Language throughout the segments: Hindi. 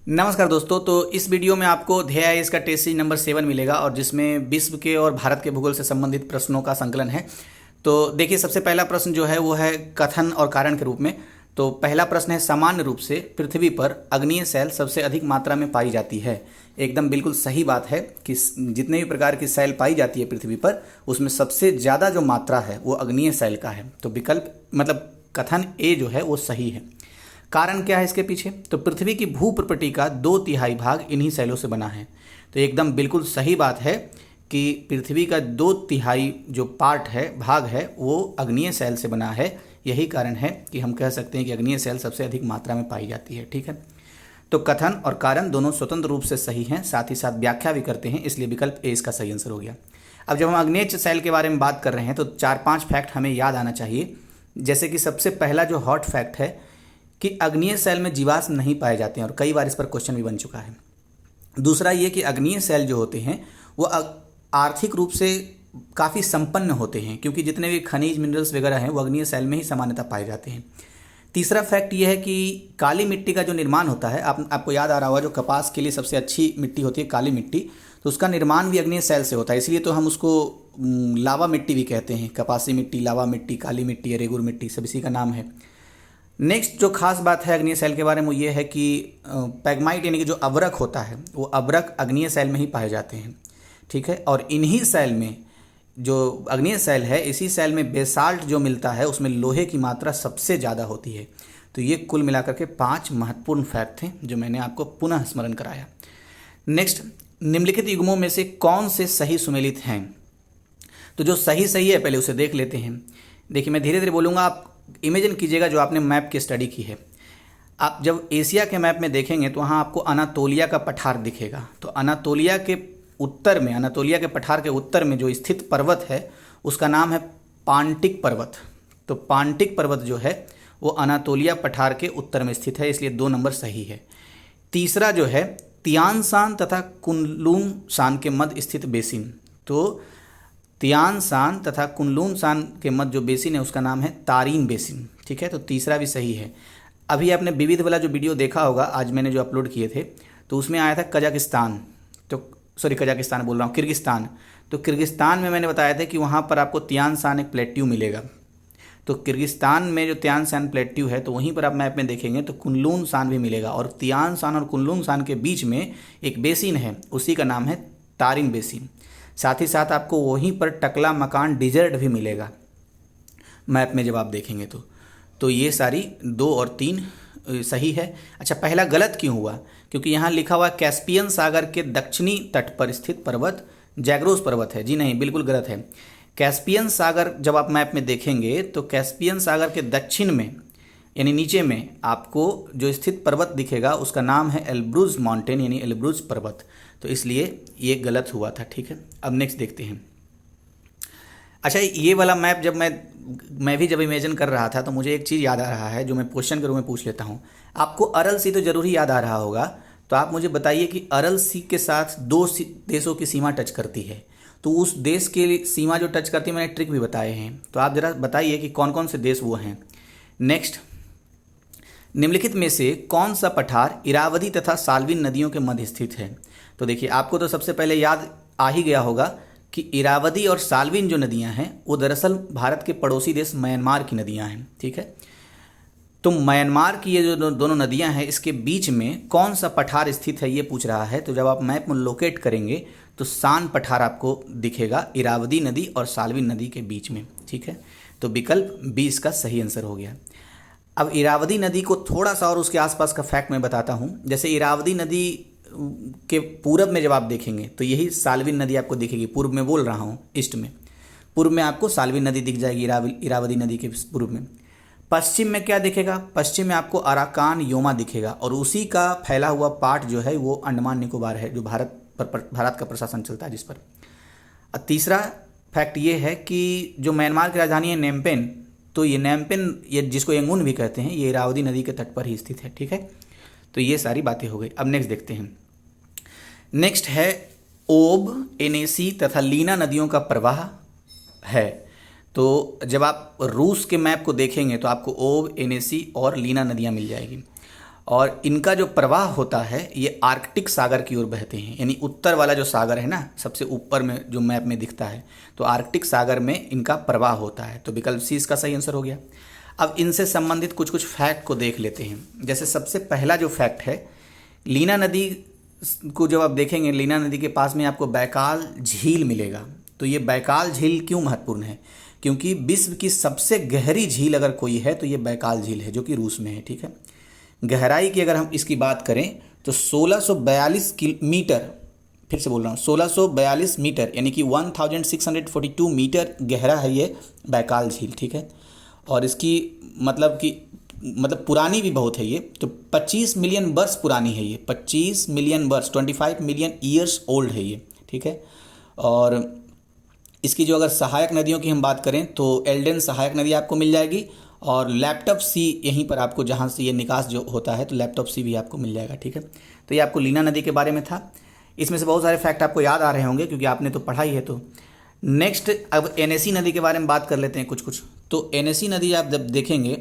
नमस्कार दोस्तों। तो इस वीडियो में आपको ध्येय आईएएस का टेस्ट सीरीज नंबर 7 मिलेगा और जिसमें विश्व के और भारत के भूगोल से संबंधित प्रश्नों का संकलन है। तो देखिए, सबसे पहला प्रश्न जो है वो है कथन और कारण के रूप में। तो पहला प्रश्न है, सामान्य रूप से पृथ्वी पर अग्नीय सेल सबसे अधिक मात्रा में पाई जाती है। एकदम बिल्कुल सही बात है कि जितने भी प्रकार की सेल पाई जाती है पृथ्वी पर, उसमें सबसे ज़्यादा जो मात्रा है वो अग्नीय सेल का है। तो विकल्प मतलब कथन ए जो है वो सही है। कारण क्या है इसके पीछे? तो पृथ्वी की भू प्रॉपर्टी का 2/3 भाग इन्हीं सेलों से बना है। तो एकदम बिल्कुल सही बात है कि पृथ्वी का 2/3 जो पार्ट है, भाग है, वो अग्नीय सेल से बना है। यही कारण है कि हम कह सकते हैं कि अग्नीय सेल सबसे अधिक मात्रा में पाई जाती है। ठीक है, तो कथन और कारण दोनों स्वतंत्र रूप से सही हैं, साथ ही साथ व्याख्या भी करते हैं, इसलिए विकल्प ए इसका सही आंसर हो गया। अब जब हम अग्नेय सेल के बारे में बात कर रहे हैं तो 4-5 फैक्ट हमें याद आना चाहिए। जैसे कि सबसे पहला जो हॉट फैक्ट है कि अग्नीय सेल में जीवाश्म नहीं पाए जाते हैं और कई बार इस पर क्वेश्चन भी बन चुका है। दूसरा ये कि अग्नीय सेल जो होते हैं वो आर्थिक रूप से काफ़ी संपन्न होते हैं, क्योंकि जितने भी खनिज मिनरल्स वगैरह हैं वो अग्नीय सेल में ही सामान्यतः पाए जाते हैं। तीसरा फैक्ट ये है कि काली मिट्टी का जो निर्माण होता है, आपको याद आ रहा होगा, जो कपास के लिए सबसे अच्छी मिट्टी होती है काली मिट्टी, तो उसका निर्माण भी अग्नीय सेल से होता है। इसलिए तो हम उसको लावा मिट्टी भी कहते हैं। कपासी मिट्टी, लावा मिट्टी, काली मिट्टी, रेगुर मिट्टी, सब इसी का नाम है। नेक्स्ट जो खास बात है अग्नीय सेल के बारे में, ये है कि पैगमाइट यानी कि जो अवरक होता है, वो अवरक अग्नीय सेल में ही पाए जाते हैं। ठीक है, और इन्हीं सेल में जो अग्नीय सेल है, इसी सेल में बेसाल्ट जो मिलता है उसमें लोहे की मात्रा सबसे ज़्यादा होती है। तो ये कुल मिलाकर के 5 महत्वपूर्ण फैक्ट थे जो मैंने आपको पुनः स्मरण कराया। नेक्स्ट, निम्नलिखित युग्मों में से कौन से सही सुमेलित हैं? तो जो सही है पहले उसे देख लेते हैं। देखिए, मैं धीरे धीरे बोलूँगा, आप इमेजिन कीजिएगा जो आपने मैप की स्टडी की है। आप जब एशिया के मैप में देखेंगे तो वहाँ आपको अनातोलिया का पठार दिखेगा। तो अनातोलिया के उत्तर में, अनातोलिया के पठार के उत्तर में जो स्थित पर्वत है उसका नाम है पांटिक पर्वत। तो पांटिक पर्वत जो है वो अनातोलिया पठार के उत्तर में स्थित है, इसलिए 2 नंबर सही है। तीसरा जो है तियान शान तथा कुनलुन शान के मध्य स्थित बेसिन। तो तियान शान तथा कुनलुन शान के मध्य जो बेसिन है उसका नाम है तारीन बेसिन। ठीक है, तो तीसरा भी सही है। अभी आपने विविध वाला जो वीडियो देखा होगा, आज मैंने जो अपलोड किए थे, तो उसमें आया था कजाकिस्तान, तो कजाकिस्तान बोल रहा हूँ, किर्गिस्तान। तो किर्गिस्तान में मैंने बताया था कि वहाँ पर आपको तियान शान एक प्लेट्यू मिलेगा। तो किर्गिस्तान में जो तियान शान प्लेट्यू है, तो वहीं पर आप मैप में देखेंगे तो कुनलुन शान भी मिलेगा, और तियान शान और कुनलुन शान के बीच में एक बेसिन है, उसी का नाम है तारिन बेसिन। साथ ही साथ आपको वहीं पर टकला मकान डिजर्ट भी मिलेगा मैप में जब आप देखेंगे तो ये सारी 2 और 3 सही है। अच्छा, पहला गलत क्यों हुआ? क्योंकि यहाँ लिखा हुआ कैस्पियन सागर के दक्षिणी तट पर स्थित पर्वत जैग्रोस पर्वत है। जी नहीं, बिल्कुल गलत है। कैस्पियन सागर जब आप मैप में देखेंगे तो कैस्पियन सागर के दक्षिण में यानी नीचे में आपको जो स्थित पर्वत दिखेगा उसका नाम है एल्ब्रुज माउंटेन यानी एल्ब्रुज पर्वत। तो इसलिए ये गलत हुआ था। ठीक है, अब नेक्स्ट देखते हैं। अच्छा, ये वाला मैप जब मैं भी जब इमेजिन कर रहा था तो मुझे एक चीज़ याद आ रहा है जो मैं क्वेश्चन के रूप में पूछ लेता हूँ। आपको अरल सी तो जरूर ही याद आ रहा होगा, तो आप मुझे बताइए कि अरल सी के साथ 2 देशों की सीमा टच करती है। तो उस देश की सीमा जो टच करती है, मैंने ट्रिक भी बताए हैं, तो आप ज़रा बताइए कि कौन कौन से देश वो हैं। नेक्स्ट, निम्नलिखित में से कौन सा पठार इरावदी तथा साल्विन नदियों के मध्य स्थित है? तो देखिए, आपको तो सबसे पहले याद आ ही गया होगा कि इरावदी और साल्विन जो नदियां हैं वो दरअसल भारत के पड़ोसी देश म्यांमार की नदियां हैं। ठीक है, तो म्यांमार की ये जो दोनों नदियां हैं, इसके बीच में कौन सा पठार स्थित है ये पूछ रहा है। तो जब आप मैप में लोकेट करेंगे तो सान पठार आपको दिखेगा इरावदी नदी और साल्विन नदी के बीच में। ठीक है, तो विकल्प बी इसका सही आंसर हो गया। अब इरावदी नदी को थोड़ा सा और उसके आसपास का फैक्ट मैं बताता हूँ। जैसे इरावदी नदी के पूरब में जब आप देखेंगे तो यही साल्विन नदी आपको दिखेगी। पूर्व में बोल रहा हूँ, ईस्ट में, पूर्व में आपको साल्विन नदी दिख जाएगी इरावदी नदी के पूर्व में। पश्चिम में क्या दिखेगा? पश्चिम में आपको अराकान योमा दिखेगा, और उसी का फैला हुआ पार्ट जो है वो अंडमान निकोबार है, जो भारत का प्रशासन चलता है जिस पर। तीसरा फैक्ट ये है कि जो म्यांमार की राजधानी है नेमपेन, तो ये नेमपेन, ये जिसको यंगून भी कहते हैं, ये इरावदी नदी के तट पर ही स्थित है। ठीक है, तो ये सारी बातें हो गई। अब नेक्स्ट देखते हैं। नेक्स्ट है ओब, एनेसी तथा लीना नदियों का प्रवाह है। तो जब आप रूस के मैप को देखेंगे तो आपको ओब, एनेसी और लीना नदियाँ मिल जाएगी। और इनका जो प्रवाह होता है ये आर्कटिक सागर की ओर बहते हैं, यानी उत्तर वाला जो सागर है ना सबसे ऊपर में जो मैप में दिखता है, तो आर्कटिक सागर में इनका प्रवाह होता है। तो विकल्प सी इसका सही आंसर हो गया। अब इनसे संबंधित कुछ कुछ फैक्ट को देख लेते हैं। जैसे सबसे पहला जो फैक्ट है, लीना नदी को जब आप देखेंगे, लीना नदी के पास में आपको बैकाल झील मिलेगा। तो ये बैकाल झील क्यों महत्वपूर्ण है? क्योंकि विश्व की सबसे गहरी झील अगर कोई है तो ये बैकाल झील है, जो कि रूस में है। ठीक है, गहराई की अगर हम इसकी बात करें तो 1642 मीटर, फिर से बोल रहा हूँ 1642 मीटर, यानी कि 1642 मीटर गहरा है ये बैकाल झील। ठीक है, और इसकी मतलब पुरानी भी बहुत है ये, तो 25 मिलियन वर्ष पुरानी है ये, 25 मिलियन वर्ष, 25 मिलियन ईयर्स ओल्ड है ये। ठीक है, और इसकी जो अगर सहायक नदियों की हम बात करें तो एल्डेन सहायक नदी आपको मिल जाएगी, और लैपटॉप सी यहीं पर आपको, जहाँ से ये निकास जो होता है, तो लैपटॉप सी भी आपको मिल जाएगा। ठीक है, तो ये आपको लीना नदी के बारे में था। इसमें से बहुत सारे फैक्ट आपको याद आ रहे होंगे क्योंकि आपने तो पढ़ा ही है। तो नेक्स्ट अब एनएसी नदी के बारे में बात कर लेते हैं कुछ कुछ। तो एनएसी नदी आप जब देखेंगे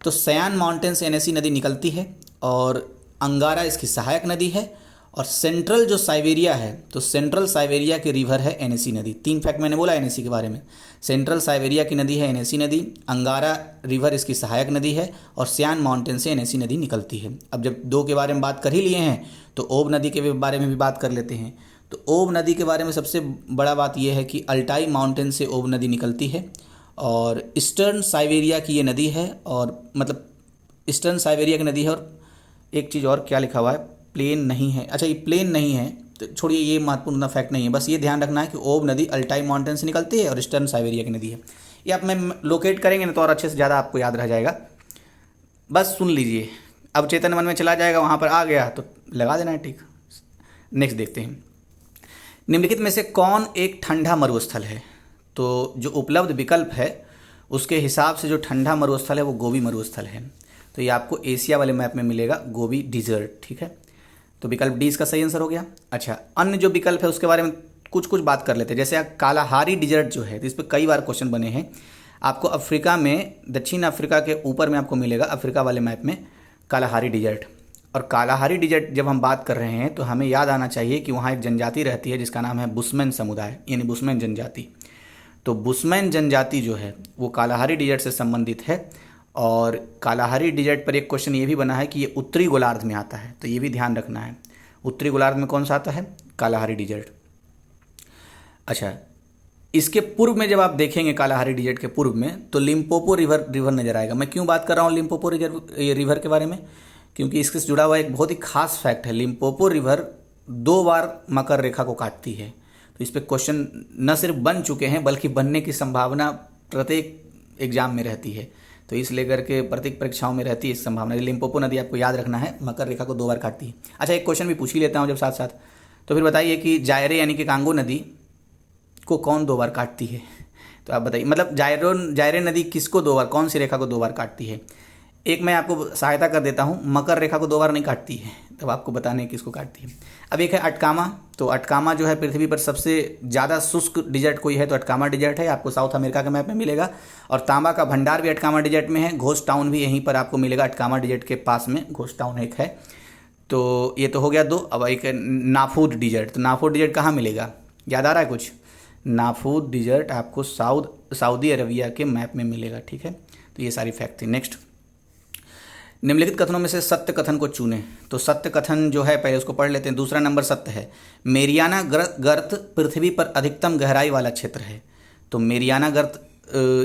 तो सयान माउंटेन से एनएसी नदी निकलती है, और अंगारा इसकी सहायक नदी है, और सेंट्रल जो साइबेरिया है, तो सेंट्रल साइबेरिया के रिवर है एनएसी नदी। 3 फैक्ट मैंने बोला एनएसी के बारे में। सेंट्रल साइबेरिया की नदी है एनएसी नदी, अंगारा रिवर इसकी सहायक नदी है, और सयान माउंटेन से एनएसी नदी निकलती है। अब जब 2 के बारे में बात कर ही लिए हैं तो ओब नदी के बारे में भी बात कर लेते हैं। तो ओब नदी के बारे में सबसे बड़ा बात यह है कि अल्टाई माउंटेन से ओब नदी निकलती है, और ईस्टर्न साइबेरिया की ये नदी है, और मतलब ईस्टर्न साइबेरिया की नदी है। और एक चीज़ और क्या लिखा हुआ है, प्लेन नहीं है। अच्छा, ये प्लेन नहीं है तो छोड़िए, ये महत्वपूर्ण फैक्ट नहीं है, बस ये ध्यान रखना है कि ओब नदी अल्टाई माउंटेन से निकलती है और ईस्टर्न साइबेरिया की नदी है। ये आप में लोकेट करेंगे ना तो और अच्छे से ज़्यादा आपको याद रह जाएगा। बस सुन लीजिए, अब चेतन मन में चला जाएगा, वहाँ पर आ गया तो लगा देना है टिक। नेक्स्ट देखते हैं, निम्नलिखित में से कौन एक ठंडा मरुस्थल है? तो जो उपलब्ध विकल्प है उसके हिसाब से जो ठंडा मरुस्थल है वो गोबी मरुस्थल है। तो ये आपको एशिया वाले मैप में मिलेगा, गोबी डिजर्ट। ठीक है, तो विकल्प डी इसका सही आंसर हो गया। अच्छा, अन्य जो विकल्प है उसके बारे में कुछ कुछ बात कर लेते हैं। जैसे कालाहारी डिजर्ट जो है, तो इस पर कई बार क्वेश्चन बने हैं। आपको अफ्रीका में, दक्षिण अफ्रीका के ऊपर में आपको मिलेगा, अफ्रीका वाले मैप में कालाहारी डिजर्ट। और कालाहारी डिजर्ट जब हम बात कर रहे हैं तो हमें याद आना चाहिए कि वहाँ एक जनजाति रहती है जिसका नाम है बुशमैन समुदाय, यानी बुशमैन जनजाति। तो बुशमैन जनजाति जो है वो कालाहारी डिजर्ट से संबंधित है। और कालाहारी डिजर्ट पर एक क्वेश्चन ये भी बना है कि ये उत्तरी गोलार्ध में आता है, तो ये भी ध्यान रखना है। उत्तरी गोलार्ध में कौन सा आता है? Kalahari dessert. अच्छा, इसके पूर्व में जब आप देखेंगे कालाहारी डिजर्ट के पूर्व में तो लिम्पोपो रिवर नजर आएगा। मैं क्यों बात कर रहा हूँ लिम्पोपो रिवर के बारे में? क्योंकि इससे जुड़ा हुआ एक बहुत ही खास फैक्ट है। लिम्पोपो रिवर 2 बार मकर रेखा को काटती है। तो इस पर क्वेश्चन न सिर्फ बन चुके हैं बल्कि बनने की संभावना प्रत्येक एग्जाम में रहती है। तो इस लेकर के प्रत्येक परीक्षाओं में रहती है इस संभावना। लिम्पोपो नदी आपको याद रखना है, मकर रेखा को 2 बार काटती है। अच्छा, एक क्वेश्चन भी पूछ ही लेता हूँ जब साथ साथ। तो फिर बताइए कि जायरे यानी कि कांगो नदी को कौन 2 बार काटती है? तो आप बताइए, मतलब जायरे नदी किसको 2 बार, कौन सी रेखा को 2 बार काटती है? एक मैं आपको सहायता कर देता हूँ, मकर रेखा को 2 बार नहीं काटती है, तब आपको बताने किसको काटती है। अब एक है अटकामा। तो अटकामा जो है पृथ्वी पर सबसे ज़्यादा शुष्क डिजर्ट कोई है तो अटकामा डिजर्ट है, आपको साउथ अमेरिका के मैप में मिलेगा। और तांबा का भंडार भी अटकामा डिजर्ट में है। घोस्ट टाउन भी यहीं पर आपको मिलेगा, अटकामा डिजर्ट के पास में घोस्ट टाउन एक है। तो ये तो हो गया 2। अब एक है नाफूद डिजर्ट। तो नाफूद डिजर्ट कहाँ मिलेगा, याद आ रहा है कुछ? नाफूद डिजर्ट आपको सऊदी अरबिया के मैप में मिलेगा। ठीक है, तो ये सारी फैक्ट थी। नेक्स्ट, निम्नलिखित कथनों में से सत्य कथन को चुनें। तो सत्य कथन जो है पहले उसको पढ़ लेते हैं। दूसरा नंबर सत्य है, मेरियाना गर्त पृथ्वी पर अधिकतम गहराई वाला क्षेत्र है। तो मेरियाना गर्त,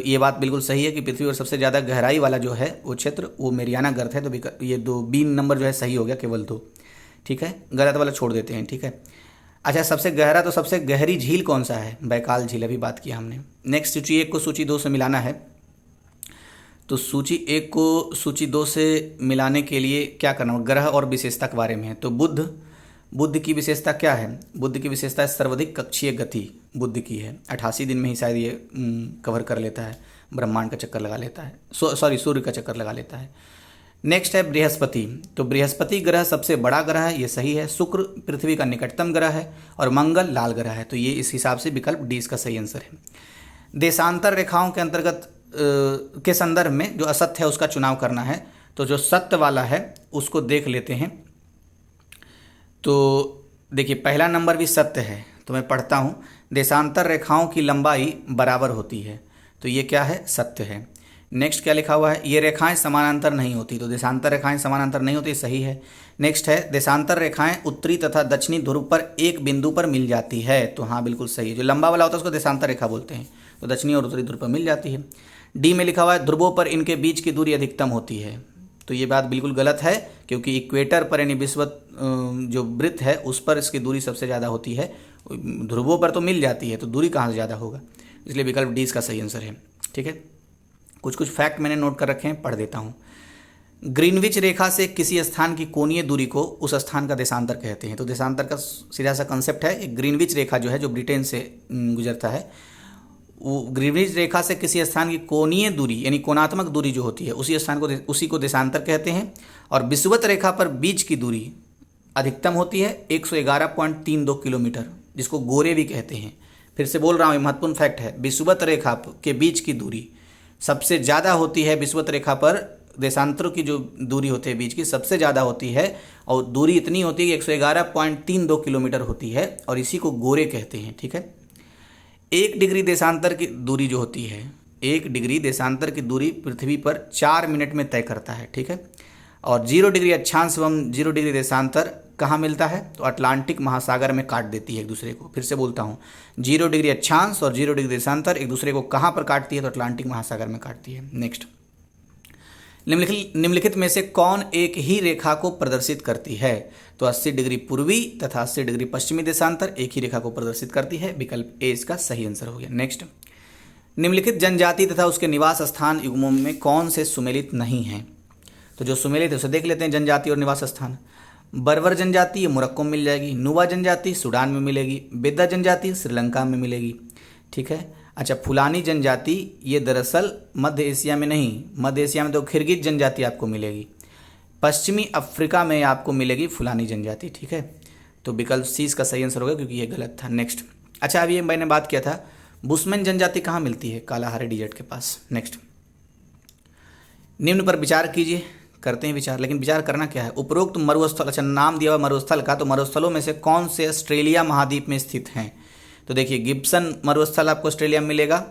ये बात बिल्कुल सही है कि पृथ्वी पर सबसे ज़्यादा गहराई वाला जो है वो क्षेत्र वो मेरियाना गर्त है। तो ये 2 बी नंबर जो है सही हो गया, केवल 2। ठीक है, गलत वाला छोड़ देते हैं। ठीक है, अच्छा, सबसे गहरा, तो सबसे गहरी झील कौन सा है? बैकाल झील, अभी बात किया हमने। नेक्स्ट, सूची 1 को सूची 2 से मिलाना है। तो सूची 1 को सूची 2 से मिलाने के लिए क्या करना होगा? ग्रह और विशेषता के बारे में है। तो बुध की विशेषता क्या है? बुध की विशेषता सर्वाधिक कक्षीय गति बुध की है। 88 दिन में ही शायद ये कवर कर लेता है, ब्रह्मांड का चक्कर लगा लेता है, सूर्य का चक्कर लगा लेता है। नेक्स्ट है बृहस्पति। तो बृहस्पति ग्रह सबसे बड़ा ग्रह है, ये सही है। शुक्र पृथ्वी का निकटतम ग्रह है, और मंगल लाल ग्रह है। तो ये इस हिसाब से विकल्प डी इसका सही आंसर है। देशांतर रेखाओं के अंतर्गत के संदर्भ में जो असत्य है उसका चुनाव करना है। तो जो सत्य वाला है उसको देख लेते हैं। तो देखिए पहला नंबर भी सत्य है, तो मैं पढ़ता हूँ, देशांतर रेखाओं की लंबाई बराबर होती है, तो ये क्या है, सत्य है। नेक्स्ट क्या लिखा हुआ है, ये रेखाएं समानांतर नहीं होती, तो देशांतर रेखाएं समानांतर नहीं होती, सही है। नेक्स्ट है, देशांतर रेखाएं उत्तरी तथा दक्षिणी ध्रुव पर एक बिंदु पर मिल जाती है, तो हाँ बिल्कुल सही है। जो लंबा वाला होता है उसको देशांतर रेखा बोलते हैं, तो दक्षिणी और उत्तरी ध्रुव पर मिल जाती है। डी में लिखा हुआ है, ध्रुवों पर इनके बीच की दूरी अधिकतम होती है, तो ये बात बिल्कुल गलत है, क्योंकि इक्वेटर पर यानी विषुवत जो वृत्त है उस पर इसकी दूरी सबसे ज़्यादा होती है। ध्रुवों पर तो मिल जाती है, तो दूरी कहाँ से ज़्यादा होगा, इसलिए विकल्प डी इसका सही आंसर है। ठीक है, कुछ कुछ फैक्ट मैंने नोट कर रखे हैं, पढ़ देता हूँ। ग्रीनविच रेखा से किसी स्थान की कोणीय दूरी को उस स्थान का देशांतर कहते हैं, तो देशांतर का सीधा सा कंसेप्ट है, एक ग्रीनविच रेखा जो है जो ब्रिटेन से गुजरता है, वो ग्रीनविच रेखा से किसी स्थान की कोणीय दूरी यानी कोणात्मक दूरी जो होती है उसी को देशांतर कहते हैं। और विषुवत रेखा पर बीच की दूरी अधिकतम होती है 111.32 किलोमीटर, जिसको गोरे भी कहते हैं। फिर से बोल रहा हूँ, महत्वपूर्ण फैक्ट है, विषुवत रेखा के बीच की दूरी सबसे ज़्यादा होती है, विषुवत रेखा पर देशांतरों की जो दूरी होती है बीच की सबसे ज़्यादा होती है, और दूरी इतनी होती है कि 111.32 किलोमीटर होती है, और इसी को गोरे कहते हैं। ठीक है, 1 डिग्री देशांतर की दूरी जो होती है, 1 डिग्री देशांतर की दूरी पृथ्वी पर 4 मिनट में तय करता है। ठीक है, और 0 डिग्री अक्षांश एवं 0 डिग्री देशांतर कहाँ मिलता है, तो अटलांटिक महासागर में काट देती है एक दूसरे को। फिर से बोलता हूँ, 0 डिग्री अक्षांश और 0 डिग्री देशांतर एक दूसरे को कहाँ पर काटती है, तो अटलांटिक महासागर में काटती है। नेक्स्ट, निम्नलिखित में से कौन एक ही रेखा को प्रदर्शित करती है, तो 80 डिग्री पूर्वी तथा 80 डिग्री पश्चिमी देशांतर एक ही रेखा को प्रदर्शित करती है, विकल्प ए इसका सही आंसर हो गया। नेक्स्ट, निम्नलिखित जनजाति तथा उसके निवास स्थान युग्मों में कौन से सुमेलित नहीं हैं, तो जो सुमेलित है उसे देख लेते हैं, जनजाति और निवास स्थान। बर्बर जनजाति ये मोरक्को में मिल जाएगी, नुवा जनजाति सूडान में मिलेगी, बेदा जनजाति श्रीलंका में मिलेगी। ठीक है, अच्छा, फुलानी जनजाति ये दरअसल मध्य एशिया में नहीं, मध्य एशिया में तो किर्गिज जनजाति आपको मिलेगी, पश्चिमी अफ्रीका में आपको मिलेगी फुलानी जनजाति। ठीक है, तो विकल्प सी इसका सही आंसर होगा, क्योंकि ये गलत था। नेक्स्ट, अच्छा अभी मैंने बात किया था, बुशमैन जनजाति कहाँ मिलती है, कालाहारी डिजर्ट के पास। नेक्स्ट, निम्न पर विचार कीजिए, करते हैं विचार, लेकिन विचार करना क्या है, उपरोक्त मरुस्थल, अच्छा नाम दिया हुआ मरुस्थल का, तो मरुस्थलों में से कौन से ऑस्ट्रेलिया महाद्वीप में स्थित हैं, तो देखिए गिब्सन मरुस्थल आपको ऑस्ट्रेलिया में मिलेगा,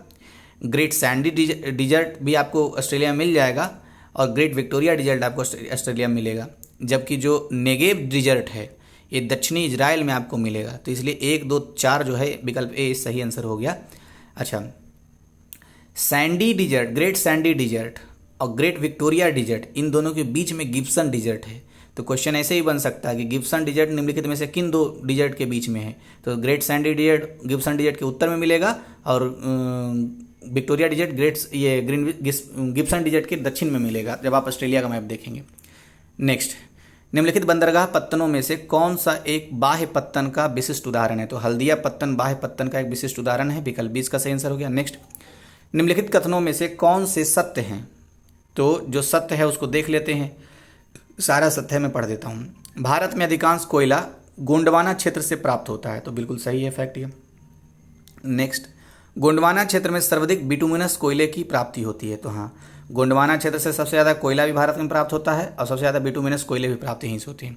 ग्रेट सैंडी डिजर्ट भी आपको ऑस्ट्रेलिया में मिल जाएगा, और ग्रेट विक्टोरिया डिजर्ट आपको ऑस्ट्रेलिया में मिलेगा, जबकि जो नेगेव डिजर्ट है ये दक्षिणी इजराइल में आपको मिलेगा। तो इसलिए 1, 2, 4 जो है विकल्प ए सही आंसर हो गया। अच्छा, sandy desert, great sandy desert और ग्रेट विक्टोरिया डिजर्ट, इन दोनों के बीच में गिब्सन डिजर्ट है, तो क्वेश्चन ऐसे ही बन सकता है कि गिब्सन डिजर्ट निम्नलिखित में से किन 2 डिजर्ट के बीच में है, तो great sandy desert Gibson desert के उत्तर में मिलेगा, और विक्टोरिया डिजर्ट गिब्सन डिजर्ट के दक्षिण में मिलेगा, जब आप ऑस्ट्रेलिया का मैप देखेंगे। नेक्स्ट, निम्नलिखित बंदरगाह पत्तनों में से कौन सा एक बाह्य पत्तन का विशिष्ट उदाहरण है, तो हल्दिया पत्तन बाह्य पत्तन का एक विशिष्ट उदाहरण है, विकल्प बी इसका सही आंसर हो गया। नेक्स्ट, निम्नलिखित कथनों में से कौन से सत्य हैं, तो जो सत्य है उसको देख लेते हैं, सारा सत्य मैं पढ़ देता हूँ। भारत में अधिकांश कोयला गोंडवाना क्षेत्र से प्राप्त होता है, तो बिल्कुल सही है फैक्ट ये। नेक्स्ट, गोंडवाना क्षेत्र में सर्वाधिक बिटुमिनस कोयले की प्राप्ति होती है, तो हाँ गोंडवाना क्षेत्र से सबसे ज़्यादा कोयला भी भारत में प्राप्त होता है, और सबसे ज़्यादा बिटुमिनस कोयले भी प्राप्त यहीं से होते हैं।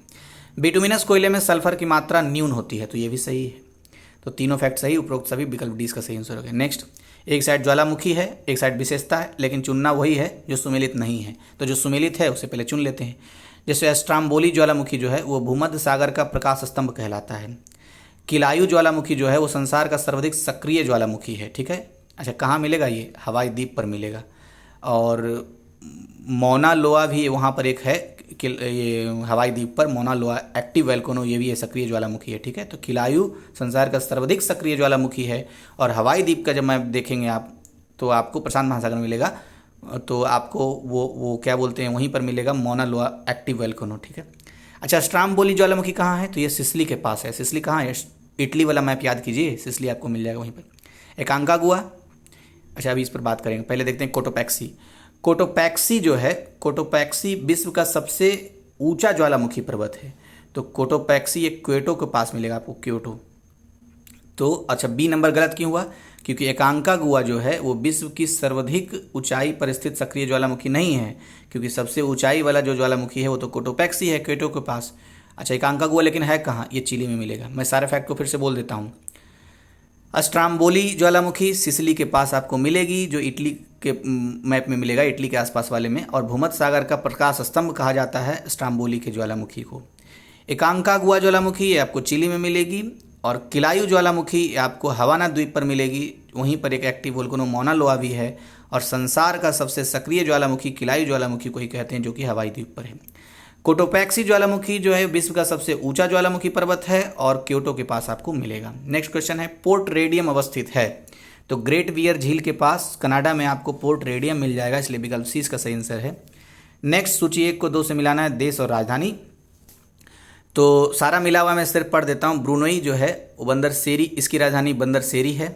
बिटुमिनस कोयले में सल्फर की मात्रा न्यून होती है, तो ये भी सही है, तो तीनों फैक्ट सही, उपरोक्त सभी, विकल्प डी इसका सही आंसर हो गया। नेक्स्ट, एक साइड ज्वालामुखी है, एक साइड विशेषता है, लेकिन चुनना वही है जो सुमेलित नहीं है, तो जो सुमेलित है उसे पहले चुन लेते हैं। जैसे स्ट्राम्बोली ज्वालामुखी जो है वो भूमध्य सागर का प्रकाश स्तंभ कहलाता है। किलायू ज्वालामुखी जो है वो संसार का सर्वाधिक सक्रिय ज्वालामुखी है। ठीक है, अच्छा कहाँ मिलेगा, ये हवाई द्वीप पर मिलेगा, और मौना लोआ भी वहाँ पर एक है, ये हवाई द्वीप पर मौना लोआ एक्टिव वोल्केनो, ये भी है सक्रिय ज्वालामुखी है। ठीक है, तो किलायू संसार का सर्वाधिक सक्रिय ज्वालामुखी है, और हवाई द्वीप का जब मैप देखेंगे आप, तो आपको प्रशांत महासागर में मिलेगा, तो आपको वो क्या बोलते हैं, वहीं पर मिलेगा मौना लोआ एक्टिव वोल्केनो। ठीक है, अच्छा स्ट्राम्बोली ज्वालामुखी कहाँ है, तो ये सिसिली के पास है। सिसिली कहाँ है, इटली वाला मैप याद कीजिए, सिसिली आपको मिल जाएगा वहीं पर। एकांकागुआ, अच्छा अभी इस पर बात करेंगे, पहले देखते हैं कोटोपैक्सी। कोटोपैक्सी जो है, कोटोपैक्सी विश्व का सबसे ऊंचा ज्वालामुखी पर्वत है, तो कोटोपैक्सी एक क्योटो के पास मिलेगा आपको, क्योटो। तो अच्छा बी नंबर गलत क्यों हुआ? क्योंकि एकांकागुआ जो है वो विश्व की सर्वाधिक ऊंचाई पर स्थित सक्रिय ज्वालामुखी नहीं है, क्योंकि सबसे ऊंचाई वाला जो ज्वालामुखी है वो तो कोटोपैक्सी है, क्योटो के पास। अच्छा एकांकागुआ लेकिन है कहाँ? ये चिली में मिलेगा। मैं सारे फैक्ट को फिर से बोल देता हूँ। अस्ट्राम्बोली ज्वालामुखी सिसिली के पास आपको मिलेगी, जो इटली के मैप में मिलेगा, इटली के आसपास वाले में। और भूमध्य सागर का प्रकाश स्तंभ कहा जाता है अस्ट्राम्बोली के ज्वालामुखी को। एकांकागुआ ज्वालामुखी ये आपको चिली में मिलेगी, और किलायू ज्वालामुखी आपको हवाना द्वीप पर मिलेगी। वहीं पर एक एक्टिव वोल्केनो मौना लोआ भी है, और संसार का सबसे सक्रिय ज्वालामुखी किलायू ज्वालामुखी को ही कहते हैं, जो कि हवाई द्वीप पर है। कोटोपैक्सी ज्वालामुखी जो है विश्व का सबसे ऊंचा ज्वालामुखी पर्वत है, और क्योटो के पास आपको मिलेगा। नेक्स्ट क्वेश्चन है पोर्ट रेडियम अवस्थित है, तो ग्रेट बियर झील के पास कनाडा में आपको पोर्ट रेडियम मिल जाएगा, इसलिए विकल्प सी इसका सही आंसर है। नेक्स्ट सूची 1 को 2 से मिलाना है, देश और राजधानी। तो सारा मिला हुआ मैं सिर्फ पढ़ देता हूँ। ब्रुनई जो है वो बंदर सेरी, इसकी राजधानी बंदर सेरी है।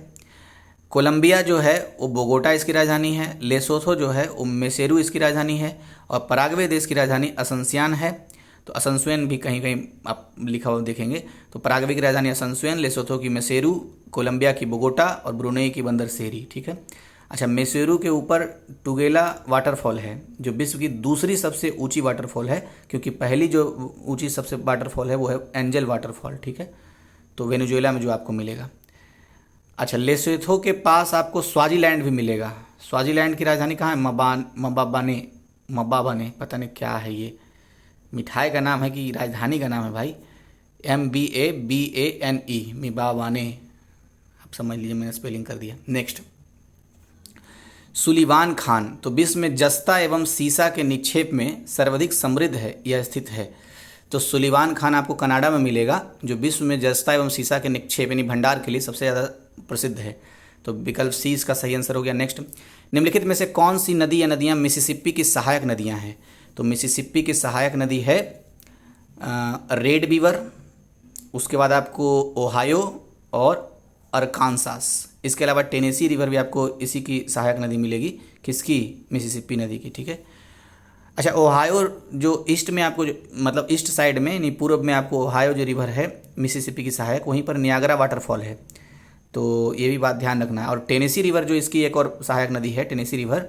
कोलंबिया जो है वो बोगोटा इसकी राजधानी है। लेसोथो जो है वो मेसेरू इसकी राजधानी है। और पराग्वे देश की राजधानी असंसियान है। तो असंसुएन भी कहीं कहीं आप लिखा हुआ देखेंगे। तो पराग्वे की राजधानी असंसुएन, लेसोथो की मेसेरू, कोलंबिया की बोगोटा और ब्रुनई की बंदर सेरी। ठीक है। अच्छा मेसेरू के ऊपर टुगेला वाटरफॉल है, जो विश्व की दूसरी सबसे ऊंची वाटरफॉल है, क्योंकि पहली जो ऊंची सबसे वाटरफॉल है वो है एंजल वाटरफॉल। ठीक है। तो वेनेजुएला में जो आपको मिलेगा। अच्छा लेसोथो के पास आपको स्वाजीलैंड भी मिलेगा। स्वाजीलैंड की राजधानी कहाँ है? मबाबाने, पता नहीं क्या है, ये मिठाई का नाम है कि राजधानी का नाम है भाई? MBABANE, मिबाबाने। आप समझ लीजिए, मैंने स्पेलिंग कर दिया। नेक्स्ट सुलिवान खान, तो विश्व में जस्ता एवं सीसा के निक्षेप में सर्वाधिक समृद्ध है, यह स्थित है। तो सुलिवान खान आपको कनाडा में मिलेगा, जो विश्व में जस्ता एवं सीसा के निक्षेप यानी भंडार के लिए सबसे ज़्यादा प्रसिद्ध है। तो विकल्प सी इसका सही आंसर हो गया। नेक्स्ट निम्नलिखित में से कौन सी नदी या नदियाँ मिसिसिपी की सहायक नदियाँ हैं? तो मिसिसिपी की सहायक नदी है रेड बीवर, उसके बाद आपको ओहायो और अरकानसास। इसके अलावा टेनेसी रिवर भी आपको इसी की सहायक नदी मिलेगी। किसकी? मिसिसिपी नदी की। ठीक है। अच्छा ओहायो जो ईस्ट में आपको मतलब ईस्ट साइड में यानी पूर्व में आपको ओहायो जो रिवर है मिसिसिपी की सहायक, वहीं पर नियाग्रा वाटरफॉल है। तो ये भी बात ध्यान रखना है। और टेनेसी रिवर जो इसकी एक और सहायक नदी है टेनेसी रिवर,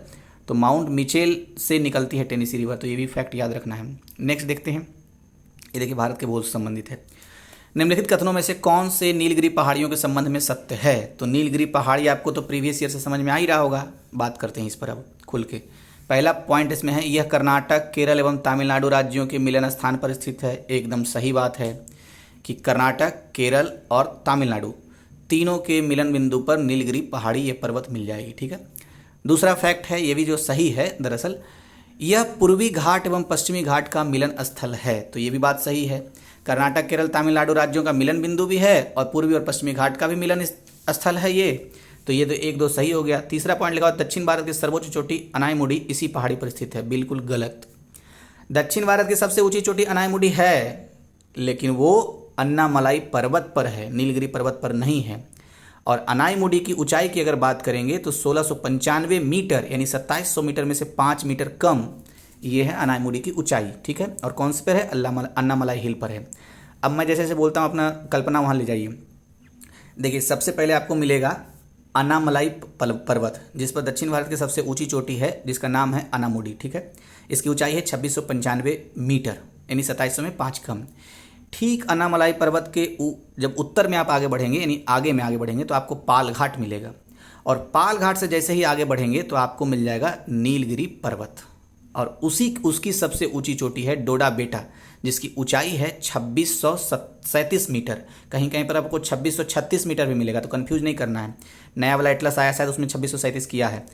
तो माउंट मिचेल से निकलती है टेनेसी रिवर, तो ये भी फैक्ट याद रखना है। नेक्स्ट देखते हैं, ये देखिए भारत के भूगोल से संबंधित है। निम्नलिखित कथनों में से कौन से नीलगिरी पहाड़ियों के संबंध में सत्य है? तो नीलगिरी पहाड़ी आपको तो प्रीवियस ईयर से समझ में आ ही रहा होगा। बात करते हैं इस पर अब खुल के। पहला पॉइंट इसमें है, यह कर्नाटक, केरल एवं तमिलनाडु राज्यों के मिलन स्थान पर स्थित है। एकदम सही बात है कि कर्नाटक, केरल और तमिलनाडु तीनों के मिलन बिंदु पर नीलगिरी पहाड़ी ये पर्वत मिल जाएगी। ठीक है। दूसरा फैक्ट है, ये भी जो सही है दरअसल, यह पूर्वी घाट एवं पश्चिमी घाट का मिलन स्थल है। तो ये भी बात सही है। कर्नाटक, केरल, तमिलनाडु राज्यों का मिलन बिंदु भी है, और पूर्वी और पश्चिमी घाट का भी मिलन स्थल है ये। तो ये तो 1-2 सही हो गया। तीसरा पॉइंट लिखा हुआ, दक्षिण भारत की सर्वोच्च चोटी अनायमुडी इसी पहाड़ी पर स्थित है। बिल्कुल गलत। दक्षिण भारत की सबसे ऊंची चोटी अनायमुडी है, लेकिन वो अन्नामलाई पर्वत पर है, नीलगिरी पर्वत पर नहीं है। और अनायमुडी की ऊंचाई की अगर बात करेंगे तो 1695 मीटर यानी 2700 मीटर में से 5 मीटर कम, ये है अनायमुडी की ऊंचाई। ठीक है। और कौन से पर है? अन्नामलाई हिल पर है। अब मैं जैसे जैसे बोलता हूँ अपना कल्पना वहाँ ले जाइए। देखिए सबसे पहले आपको मिलेगा अन्नामलाई पर्वत, जिस पर दक्षिण भारत की सबसे ऊंची चोटी है, जिसका नाम है अनामुडी। ठीक है। इसकी ऊंचाई है 2695 मीटर यानी 2700 में 5 कम। ठीक अन्नामलाई पर्वत के जब उत्तर में आप आगे बढ़ेंगे यानी आगे में आगे बढ़ेंगे तो आपको पाल घाट मिलेगा, और पाल घाट से जैसे ही आगे बढ़ेंगे तो आपको मिल जाएगा नीलगिरी पर्वत। और उसकी सबसे ऊंची चोटी है डोडा बेटा, जिसकी ऊंचाई है 2637 मीटर। कहीं कहीं पर आपको 2636 मीटर भी मिलेगा, तो कंफ्यूज नहीं करना है। नया वाला एटलस आया शायद उसमें 2637 किया है,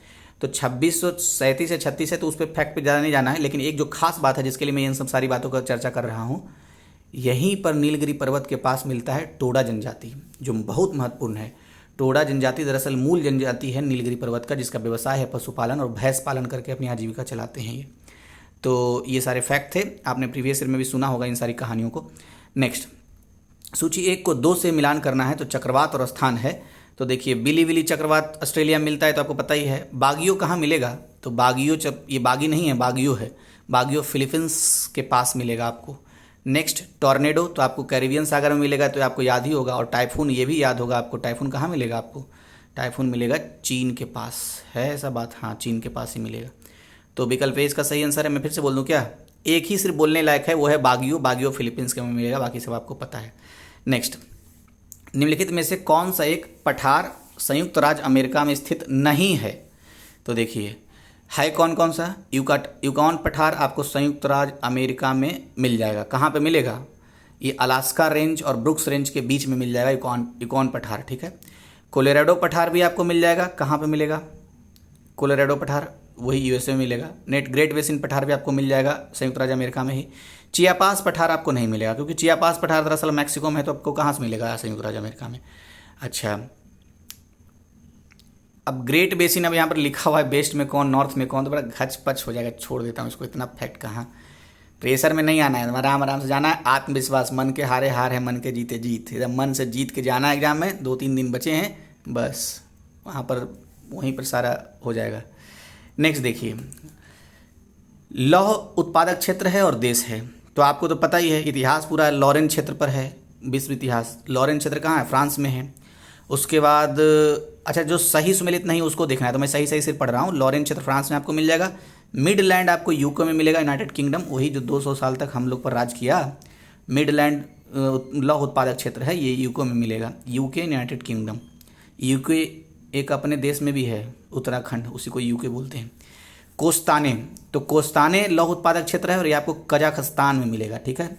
तो 2637 या 36 है, तो उस पर फैक्ट पे ज़्यादा नहीं जाना है। लेकिन एक जो खास बात है जिसके लिए मैं इन सब सारी बातों का चर्चा कर रहा हूँ, यहीं पर नीलगिरी पर्वत के पास मिलता है टोडा जनजाति, जो बहुत महत्वपूर्ण है। टोडा जनजाति दरअसल मूल जनजाति है नीलगिरी पर्वत का, जिसका व्यवसाय है पशुपालन और भैंस पालन करके अपनी आजीविका चलाते हैं ये। तो ये सारे फैक्ट थे, आपने प्रीवियस ईयर में भी सुना होगा इन सारी कहानियों को। नेक्स्ट सूची 1 को 2 से मिलान करना है, तो चक्रवात और स्थान है। तो देखिए बिलीविली चक्रवात ऑस्ट्रेलिया मिलता है, तो आपको पता ही है। बागियो कहाँ मिलेगा? तो बागियो ये बागी नहीं है, बागियो है। बागियो फिलीपींस के पास मिलेगा आपको। नेक्स्ट टॉर्नेडो, तो आपको कैरिबियन सागर में मिलेगा, तो आपको याद ही होगा। और टाइफून, ये भी याद होगा आपको। टाइफून कहाँ मिलेगा आपको? टाइफून मिलेगा चीन के पास, है ऐसा बात? हाँ, चीन के पास ही मिलेगा। तो विकल्प ए इसका सही आंसर है। मैं फिर से बोल दूँ क्या? एक ही सिर्फ बोलने लायक है, वो है बागियो। बागियो फिलीपींस के में मिलेगा, बाकी सब आपको पता है। नेक्स्ट, निम्नलिखित में से कौन सा एक पठार संयुक्त राज्य अमेरिका में स्थित नहीं है? तो देखिए, है कौन कौन सा? यूकॉन पठार आपको संयुक्त राज्य अमेरिका में मिल जाएगा। कहाँ पे मिलेगा? ये अलास्का रेंज और ब्रुक्स रेंज के बीच में मिल जाएगा यूकॉन पठार, ठीक है। कोलोराडो पठार भी आपको मिल जाएगा। कहाँ पे मिलेगा कोलोराडो पठार? वही यूएसए में मिलेगा। ग्रेट बेसिन पठार भी आपको मिल जाएगा संयुक्त राज्य अमेरिका में ही। चियापास पठार आपको नहीं मिलेगा, क्योंकि चियापास पठार दरअसल मैक्सिको में है, तो आपको कहाँ से मिलेगा? संयुक्त राज्य अमेरिका में। अच्छा, अब ग्रेट बेसिन अब यहाँ पर लिखा हुआ है वेस्ट में कौन, नॉर्थ में कौन, तो बड़ा घच पच हो जाएगा। छोड़ देता हूँ इसको, इतना फैक्ट कहाँ। प्रेशर में नहीं आना है, आराम आराम से जाना है। आत्मविश्वास, मन के हारे हार है, मन के जीते जीत। एकदम मन से जीत के जाना है एग्जाम में। 2-3 दिन बचे हैं बस, वहाँ पर वहीं पर सारा हो जाएगा। नेक्स्ट देखिए, लौह उत्पादक क्षेत्र है और देश है, तो आपको तो पता ही है। इतिहास पूरा लॉरेन क्षेत्र पर है, विश्व इतिहास। लॉरेन क्षेत्र कहाँ है? फ्रांस में है। उसके बाद अच्छा, जो सही सुमेलित नहीं उसको देखना है, तो मैं सही सही सिर्फ पढ़ रहा हूँ। लॉरेन क्षेत्र फ्रांस में आपको मिल जाएगा। मिडलैंड आपको यूके में मिलेगा, यूनाइटेड किंगडम, वही जो 200 साल तक हम लोग पर राज किया। मिडलैंड लौह उत्पादक क्षेत्र है, ये यूके में मिलेगा। UK, United kingdom. यूके एक अपने देश में भी है, उत्तराखंड, उसी को यूके बोलते हैं। कोस्ताने, तो कोस्ताने लौह उत्पादक क्षेत्र है और ये आपको कजाकिस्तान में मिलेगा, ठीक है।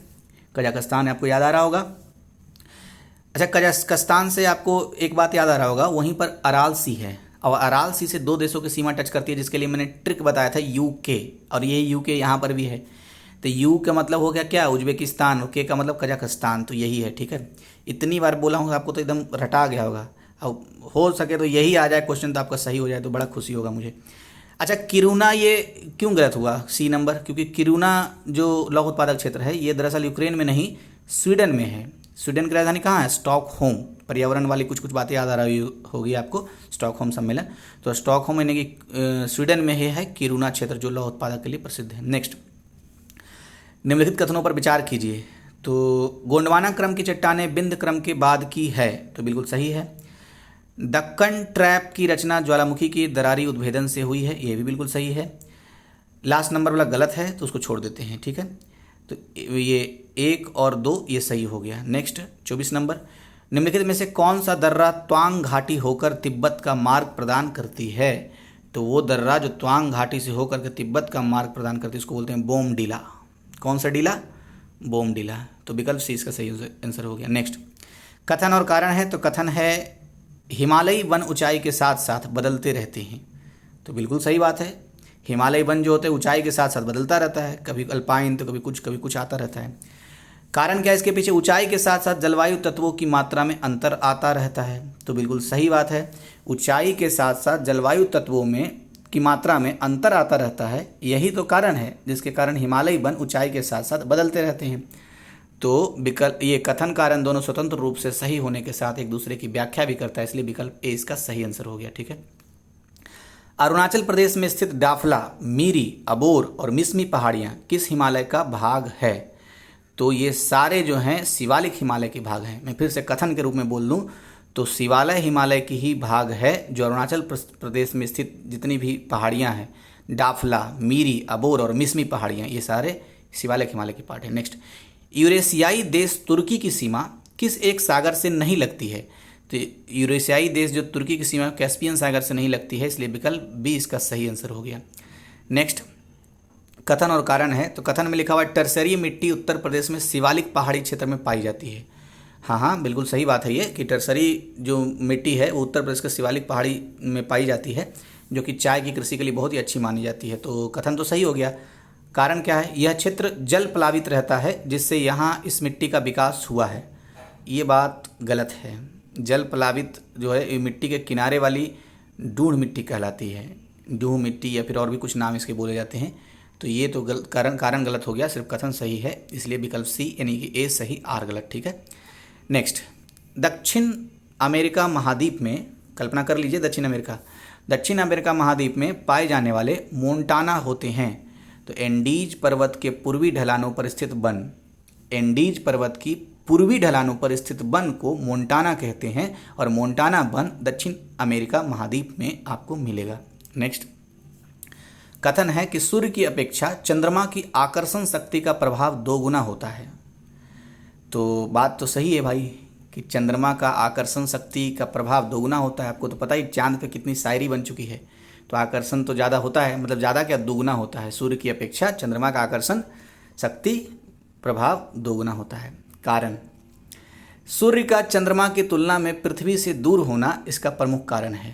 कजाकिस्तान आपको याद आ रहा होगा। अच्छा, कजाकिस्तान से आपको एक बात याद आ रहा होगा, वहीं पर अराल सी है, और अराल सी से 2 देशों की सीमा टच करती है, जिसके लिए मैंने ट्रिक बताया था, यूके। और ये यूके यहाँ पर भी है। तो यू का मतलब हो गया क्या? उज्बेकिस्तान। और के का मतलब कजाकिस्तान, तो यही है, ठीक है। इतनी बार बोला हूँ आपको तो एकदम रटा गया होगा। अब हो सके तो यही आ जाए क्वेश्चन, तो आपका सही हो जाए तो बड़ा खुशी होगा मुझे। अच्छा, किरुना ये क्यों गलत हुआ सी नंबर? क्योंकि किरुना जो लौह उत्पादक क्षेत्र है, ये दरअसल यूक्रेन में नहीं, स्वीडन में है। स्वीडन की राजधानी कहाँ है? स्टॉकहोम। पर्यावरण वाली कुछ कुछ बातें याद आ रही होगी आपको, स्टॉकहोम सम्मेलन। तो स्टॉकहोम यानी कि स्वीडन में है किरुना क्षेत्र, जो लौह उत्पादक के लिए प्रसिद्ध है। नेक्स्ट, निम्नलिखित कथनों पर विचार कीजिए। तो गोंडवाना क्रम की चट्टानें बिंद क्रम के बाद की है, तो बिल्कुल सही है। दक्कन ट्रैप की रचना ज्वालामुखी की दरारी उद्भेदन से हुई है, ये भी बिल्कुल सही है। लास्ट नंबर वाला गलत है, तो उसको छोड़ देते हैं, ठीक है। तो ये 1 और 2 ये सही हो गया। नेक्स्ट 24 नंबर, निम्नलिखित में से कौन सा दर्रा त्वांग घाटी होकर तिब्बत का मार्ग प्रदान करती है? तो वो दर्रा जो त्वांग घाटी से होकर के तिब्बत का मार्ग प्रदान करती है, उसको बोलते हैं बोमडीला। कौन सा डीला? बोमडीला। तो विकल्प सी इसका सही आंसर हो गया। नेक्स्ट, कथन और कारण है, तो कथन है हिमालयी वन ऊंचाई के साथ साथ बदलते रहते हैं, तो बिल्कुल सही बात है। हिमालयी वन जो होते हैं ऊंचाई के साथ साथ बदलता रहता है, कभी अल्पाइन तो कभी कुछ आता रहता है। कारण क्या है इसके पीछे? ऊंचाई के साथ साथ जलवायु तत्वों की मात्रा में अंतर आता रहता है, तो बिल्कुल सही बात है। ऊंचाई के साथ साथ जलवायु तत्वों में की मात्रा में अंतर आता रहता है, यही तो कारण है जिसके कारण हिमालयी वन ऊंचाई के साथ साथ बदलते रहते हैं। तो विकल्प ये कथन कारण दोनों स्वतंत्र रूप से सही होने के साथ एक दूसरे की व्याख्या भी करता है, इसलिए विकल्प ए इसका सही आंसर हो गया, ठीक है। अरुणाचल प्रदेश में स्थित डाफला, मीरी, अबोर और मिसमी पहाड़ियाँ किस हिमालय का भाग है? तो ये सारे जो हैं शिवालिक हिमालय के भाग हैं। मैं फिर से कथन के रूप में बोल दूँ तो शिवालय हिमालय की ही भाग है, जो अरुणाचल प्रदेश में स्थित जितनी भी पहाड़ियाँ हैं, डाफला, मीरी, अबोर और मिसमी पहाड़ियाँ, ये सारे शिवालिक हिमालय की पार्ट है। नेक्स्ट, यूरेशियाई देश तुर्की की सीमा किस एक सागर से नहीं लगती है? तो यूरेशियाई देश जो तुर्की की सीमा कैस्पियन सागर से नहीं लगती है, इसलिए विकल्प बी इसका सही आंसर हो गया। नेक्स्ट, कथन और कारण है, तो कथन में लिखा हुआ है टर्सरी मिट्टी उत्तर प्रदेश में शिवालिक पहाड़ी क्षेत्र में पाई जाती है। हाँ, बिल्कुल सही बात है ये कि टर्सरी जो मिट्टी है वो उत्तर प्रदेश के शिवालिक पहाड़ी में पाई जाती है, जो कि चाय की कृषि के लिए बहुत ही अच्छी मानी जाती है। तो कथन तो सही हो गया। कारण क्या है? यह क्षेत्र जल प्लावित रहता है, जिससे यहाँ इस मिट्टी का विकास हुआ है। ये बात गलत है। जल प्लावित जो है ये मिट्टी के किनारे वाली डूढ़ मिट्टी कहलाती है, डूढ़ मिट्टी या फिर और भी कुछ नाम इसके बोले जाते हैं। तो ये तो कारण गलत हो गया, सिर्फ कथन सही है, इसलिए विकल्प सी यानी कि ए सही, आर गलत, ठीक है। नेक्स्ट, दक्षिण अमेरिका महाद्वीप में, कल्पना कर लीजिए दक्षिण अमेरिका महाद्वीप में पाए जाने वाले मोन्टाना होते हैं। तो एंडीज पर्वत के पूर्वी ढलानों पर स्थित वन, एंडीज पर्वत की पूर्वी ढलानों पर स्थित वन को मोंटाना कहते हैं और मोंटाना वन दक्षिण अमेरिका महाद्वीप में आपको मिलेगा। नेक्स्ट कथन है कि सूर्य की अपेक्षा चंद्रमा की आकर्षण शक्ति का प्रभाव दोगुना होता है। तो बात तो सही है भाई कि चंद्रमा का आकर्षण शक्ति का प्रभाव दोगुना होता है। आपको तो पता ही चांद पे कितनी शायरी बन चुकी है, तो आकर्षण तो ज़्यादा होता है, मतलब ज़्यादा क्या दोगुना होता है। सूर्य की अपेक्षा चंद्रमा का आकर्षण शक्ति प्रभाव दोगुना होता है। कारण सूर्य का चंद्रमा की तुलना में पृथ्वी से दूर होना इसका प्रमुख कारण है।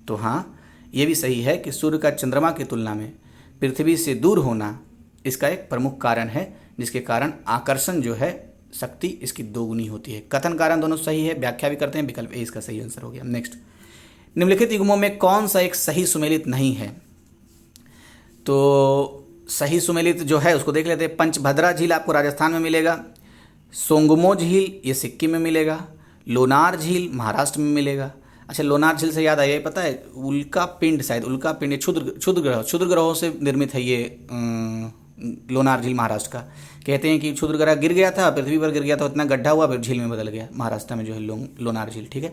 तो हाँ, ये भी सही है कि सूर्य का चंद्रमा की तुलना में पृथ्वी से दूर होना इसका एक प्रमुख कारण है, जिसके कारण आकर्षण जो है शक्ति इसकी दोगुनी होती है। कथन कारण दोनों सही है, व्याख्या भी करते हैं, विकल्प ए इसका सही आंसर हो गया। नेक्स्ट निम्नलिखित युग्मों में कौन सा एक सही सुमेलित नहीं है? तो सही सुमेलित जो है उसको देख लेते हैं। पंचभद्रा झील आपको राजस्थान में मिलेगा, सोंगमो झील ये सिक्किम में मिलेगा, लोनार झील महाराष्ट्र में मिलेगा। अच्छा, लोनार झील से याद आया, ये पता है उल्का पिंड, शायद उल्का पिंड क्षुद्र ग्रहों से निर्मित है ये लोनार झील महाराष्ट्र का। कहते हैं कि क्षुद्र ग्रह गिर गया था, पृथ्वी पर गिर गया था, इतना गड्ढा हुआ फिर झील में बदल गया। महाराष्ट्र में जो है लोनार झील, ठीक है।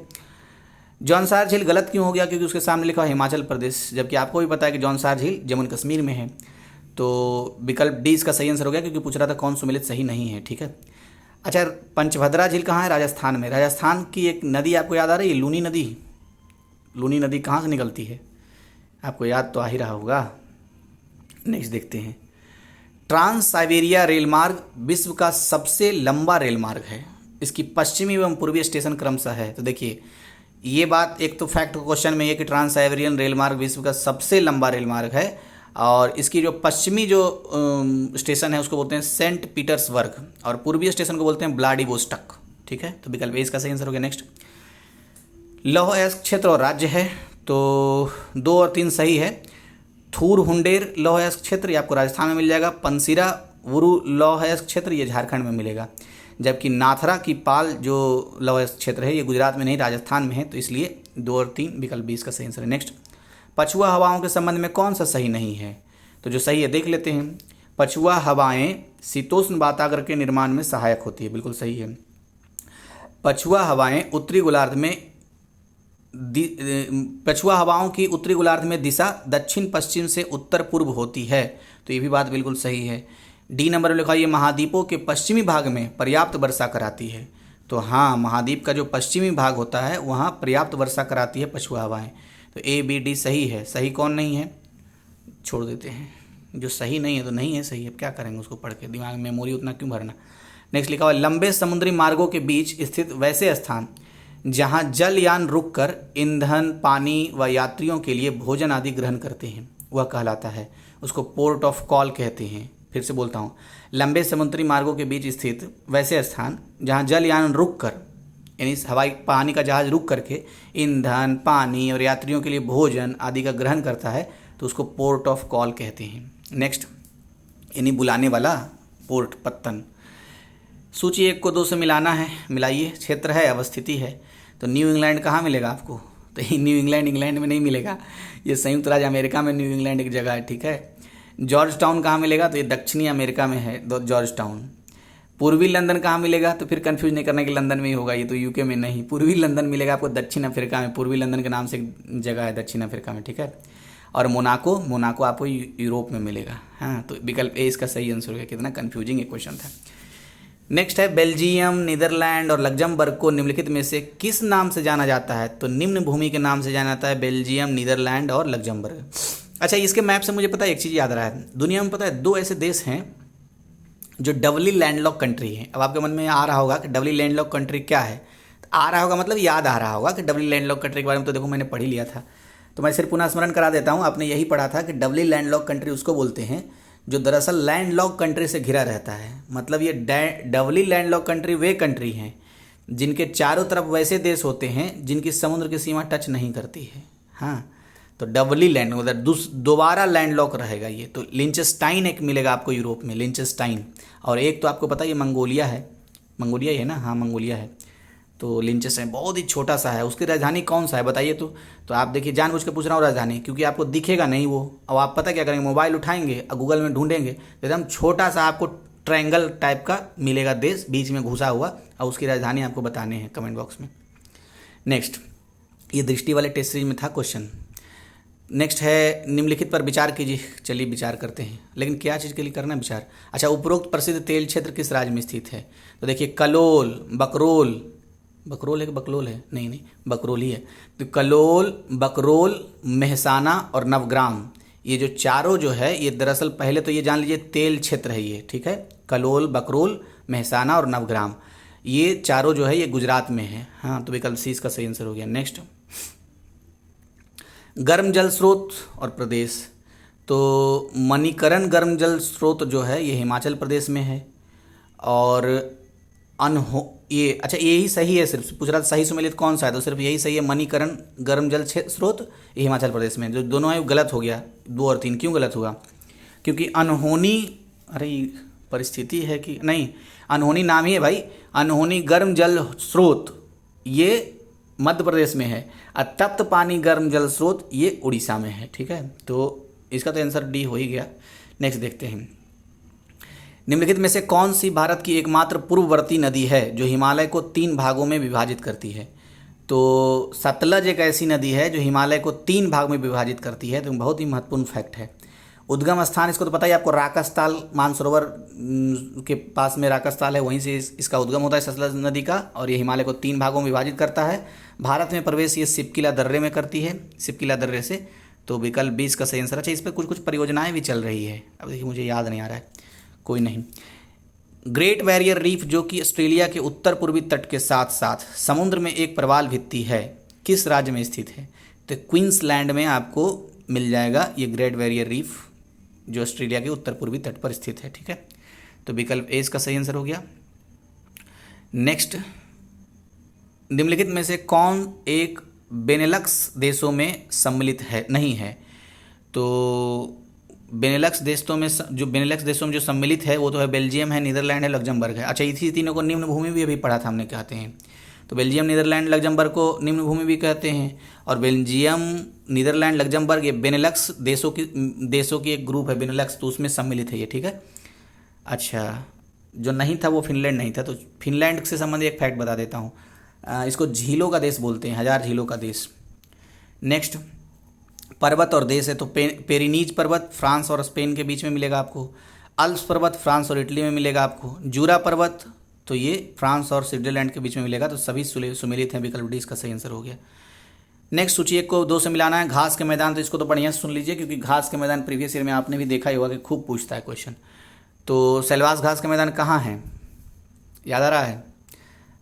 जौनसार झील गलत क्यों हो गया? क्योंकि उसके सामने लिखा हिमाचल प्रदेश, जबकि आपको भी पता है कि जौनसार झील जम्मू कश्मीर में है। तो विकल्प डी इसका सही आंसर हो गया, क्योंकि पूछ रहा था कौन सुमेलित सही नहीं है, ठीक है। अच्छा, पंचभद्रा झील कहाँ है? राजस्थान में। राजस्थान की एक नदी आपको याद आ रही है, लूनी नदी। लूनी नदी कहाँ से निकलती है? आपको याद तो आ ही रहा होगा। नेक्स्ट देखते हैं। ट्रांस साइबेरिया रेलमार्ग विश्व का सबसे लंबा रेलमार्ग है। इसकी पश्चिमी एवं पूर्वी स्टेशन क्रमशः है। तो देखिए, ये बात एक तो फैक्ट क्वेश्चन में ये कि ट्रांस साइबेरियन रेलमार्ग विश्व का सबसे लंबा रेलमार्ग है, और इसकी जो पश्चिमी जो स्टेशन है उसको बोलते हैं सेंट पीटर्सबर्ग, और पूर्वी स्टेशन को बोलते हैं व्लादिवोस्टॉक, ठीक है। तो विकल्प ए इसका सही आंसर हो गया। नेक्स्ट लौह अयस्क क्षेत्र और राज्य है, तो 2 और 3 सही है। थूर हुंडेर लौह अयस्क क्षेत्र ये आपको राजस्थान में मिल जाएगा। पंसीरा वुरु लौह अयस्क क्षेत्र ये झारखंड में मिलेगा, जबकि नाथरा की पाल जो लौह अयस्क क्षेत्र है ये गुजरात में नहीं राजस्थान में है, तो इसलिए 2 और 3 विकल्प 20 का सही आंसर है। नेक्स्ट पछुआ हवाओं के संबंध में कौन सा सही नहीं है? तो जो सही है देख लेते हैं। पछुआ हवाएं शीतोष्ण वातावरण के निर्माण में सहायक होती है, बिल्कुल सही है। पछुआ हवाएं उत्तरी गोलार्ध में पछुआ हवाओं की उत्तरी गोलार्ध में दिशा दक्षिण पश्चिम से उत्तर पूर्व होती है, तो ये भी बात बिल्कुल सही है। डी नंबर में लिखा ये महाद्वीपों के पश्चिमी भाग में पर्याप्त वर्षा कराती है। तो हाँ, महाद्वीप का जो पश्चिमी भाग होता है वहाँ पर्याप्त वर्षा कराती है पछुआ हवाएं। तो ए बी डी सही है। सही कौन नहीं है छोड़ देते हैं, जो सही नहीं है तो नहीं है, सही है, क्या करेंगे उसको पढ़ के, दिमाग में मेमोरी उतना क्यों भरना। नेक्स्ट लिखा हुआ लंबे समुद्री मार्गों के बीच स्थित वैसे स्थान जहाँ जलयान रुककर ईंधन, पानी व यात्रियों के लिए भोजन आदि ग्रहण करते हैं वह कहलाता है, उसको पोर्ट ऑफ कॉल कहते हैं। फिर से बोलता हूँ, लंबे समुद्री मार्गों के बीच स्थित वैसे स्थान जहाँ जलयान रुक कर, यानी हवाई पानी का जहाज रुक करके ईंधन, पानी और यात्रियों के लिए भोजन आदि का ग्रहण करता है, तो उसको पोर्ट ऑफ कॉल कहते हैं। नेक्स्ट यानी बुलाने वाला पोर्ट, पत्तन। सूची 1 को 2 से मिलाना है, मिलाइए। क्षेत्र है, अवस्थिति है, तो न्यू इंग्लैंड कहाँ मिलेगा आपको? तो ये न्यू इंग्लैंड इंग्लैंड में नहीं मिलेगा, ये संयुक्त राज्य अमेरिका में न्यू इंग्लैंड एक जगह है, ठीक है। जॉर्ज टाउन कहाँ मिलेगा? तो ये दक्षिणी अमेरिका में है जॉर्ज टाउन। पूर्वी लंदन कहाँ मिलेगा? तो फिर कंफ्यूज नहीं करना कि लंदन में ही होगा, ये तो यूके में नहीं। पूर्वी लंदन मिलेगा आपको दक्षिण अफ्रीका में, पूर्वी लंदन के नाम से एक जगह है दक्षिण अफ्रीका में, ठीक है। और मोनाको आपको यूरोप में मिलेगा। हाँ, तो विकल्प ए इसका सही आंसर हो गया। कितना कंफ्यूजिंग एक क्वेश्चन था। नेक्स्ट है बेल्जियम, नीदरलैंड और लग्जमबर्ग को निम्नलिखित में से किस नाम से जाना जाता है? तो निम्न भूमि के नाम से जाना जाता है बेल्जियम, नीदरलैंड और लग्जमबर्ग। अच्छा, इसके मैप से मुझे पता है एक चीज़ याद रहा है, दुनिया में पता है 2 ऐसे देश हैं जो डबली लैंडलॉक कंट्री हैं। अब आपके मन में आ रहा होगा कि डबली लैंडलॉक कंट्री क्या है, आ रहा होगा मतलब याद आ रहा होगा कि डबली लैंडलॉक कंट्री के बारे में तो देखो मैंने पढ़ ही लिया था, तो मैं सिर्फ पुनः स्मरण करा देता हूँ। आपने यही पढ़ा था कि डबली लैंडलॉक कंट्री उसको बोलते हैं जो दरअसल लैंडलॉक कंट्री से घिरा रहता है। मतलब ये डबली लैंडलॉक कंट्री वे कंट्री हैं जिनके चारों तरफ वैसे देश होते हैं जिनकी समुद्र की सीमा टच नहीं करती है। हाँ, तो डबली लैंड मतलब दोबारा लैंडलॉक रहेगा ये। तो लिंचस्टाइन एक मिलेगा आपको यूरोप में, लिंचस्टाइन, और एक तो आपको पता है ये मंगोलिया है, मंगोलिया ही है ना? हाँ, मंगोलिया है। तो लिंचस्टाइन बहुत ही छोटा सा है। उसकी राजधानी कौन सा है बताइए? तो आप देखिए, जानबूझ के पूछ रहा हूँ राजधानी, क्योंकि आपको दिखेगा नहीं वो। अब आप पता क्या करेंगे, मोबाइल उठाएंगे और गूगल में ढूंढेंगे तो एकदम छोटा सा आपको ट्रायंगल टाइप का मिलेगा देश बीच में घुसा हुआ, और उसकी राजधानी आपको बताने हैं कमेंट बॉक्स में। नेक्स्ट, ये दृष्टि वाले टेस्ट सीरीज में था क्वेश्चन। नेक्स्ट है निम्नलिखित पर विचार कीजिए। चलिए विचार करते हैं, लेकिन क्या चीज़ के लिए करना है विचार। अच्छा, उपरोक्त प्रसिद्ध तेल क्षेत्र किस राज्य में स्थित है? तो देखिए कलोल, बकरोल, बकरोल है कि बकलोल है? नहीं नहीं, बकरोल ही है। तो कलोल, बकरोल, मेहसाना और नवग्राम, ये जो चारों जो है ये दरअसल पहले तो ये जान लीजिए तेल क्षेत्र है ये, ठीक है। कलोल, बकरोल, मेहसाना और नवग्राम, ये चारों जो है ये गुजरात में है। हाँ, तो विकल्प सी इसका सही आंसर हो गया। नेक्स्ट, गर्म जल स्रोत और प्रदेश। तो मणिकरण गर्म जल स्रोत जो है ये हिमाचल प्रदेश में है, और ये अच्छा यही सही है, सिर्फ पूछ रहा था सही सुमेलित कौन सा है, तो सिर्फ यही सही है, मणिकरण गर्म जल स्रोत ये हिमाचल प्रदेश में। जो दोनों है गलत हो गया, 2 और 3 क्यों गलत होगा? क्योंकि अनहोनी, अरे परिस्थिति है कि नहीं, अनहोनी नाम ही है भाई। अनहोनी गर्म जल स्रोत ये मध्य प्रदेश में है, और तप्त पानी गर्म जल स्रोत ये उड़ीसा में है, ठीक है। तो इसका तो आंसर डी हो ही गया। नेक्स्ट देखते हैं, निम्नलिखित में से कौन सी भारत की एकमात्र पूर्ववर्ती नदी है जो हिमालय को 3 भागों में विभाजित करती है? तो सतलज एक ऐसी नदी है जो हिमालय को 3 भाग में विभाजित करती है, तो बहुत ही महत्वपूर्ण फैक्ट है। उद्गम स्थान इसको तो पता ही आपको, राकसताल मानसरोवर के पास में राकसताल है, वहीं से इसका उद्गम होता है सतलज नदी का, और ये हिमालय को 3 भागों में विभाजित करता है। भारत में प्रवेश ये सिपकिला दर्रे में करती है, सिपकिला दर्रे से, तो विकल्प 20 का सही आंसर। अच्छा, इस पर कुछ परियोजनाएं भी चल रही है, अब देखिए मुझे याद नहीं आ रहा है, कोई नहीं। ग्रेट बैरियर रीफ जो कि ऑस्ट्रेलिया के उत्तर पूर्वी तट के साथ साथ समुद्र में एक प्रवाल भित्ति है, किस राज्य में स्थित है? तो क्वींसलैंड में आपको मिल जाएगा ये ग्रेट बैरियर रीफ, जो ऑस्ट्रेलिया के उत्तर पूर्वी तट पर स्थित है, ठीक है। तो विकल्प ए इसका सही आंसर हो गया। नेक्स्ट, निम्नलिखित में से कौन एक बेनेलक्स देशों में सम्मिलित है नहीं है? तो बेनेलक्स देशों में जो सम्मिलित है वो तो है बेल्जियम है, नीदरलैंड है, लग्जमबर्ग है। अच्छा, इसी तीनों को निम्न भूमि भी अभी पढ़ा था हमने, कहते हैं। तो बेल्जियम, नीदरलैंड, लग्जमबर्ग को निम्न भूमि भी कहते हैं, और बेल्जियम, नीदरलैंड, लग्जमबर्ग ये बेनेलक्स देशों की एक ग्रुप है, बेनेलक्स, तो उसमें सम्मिलित है ये, ठीक है। अच्छा, जो नहीं था वो फिनलैंड नहीं था, तो फिनलैंड से संबंधित एक फैक्ट बता देता हूँ। इसको झीलों का देश बोलते हैं, 1000 झीलों का देश। नेक्स्ट, पर्वत और देश है, तो पेरिनीज पर्वत फ्रांस और स्पेन के बीच में मिलेगा आपको। अल्प्स पर्वत फ्रांस और इटली में मिलेगा आपको। जूरा पर्वत तो ये फ्रांस और स्विट्जरलैंड के बीच में मिलेगा, तो सभी सुमेलित हैं, विकल्प डी इसका सही आंसर हो गया। नेक्स्ट, सूची 1 को 2 से मिलाना है। घास के मैदान, तो इसको तो बढ़िया सुन लीजिए, क्योंकि घास के मैदान प्रीवियस ईयर में आपने भी देखा ही होगा कि खूब पूछता है क्वेश्चन। तो सेल्वास घास के मैदान कहाँ है, याद आ रहा है?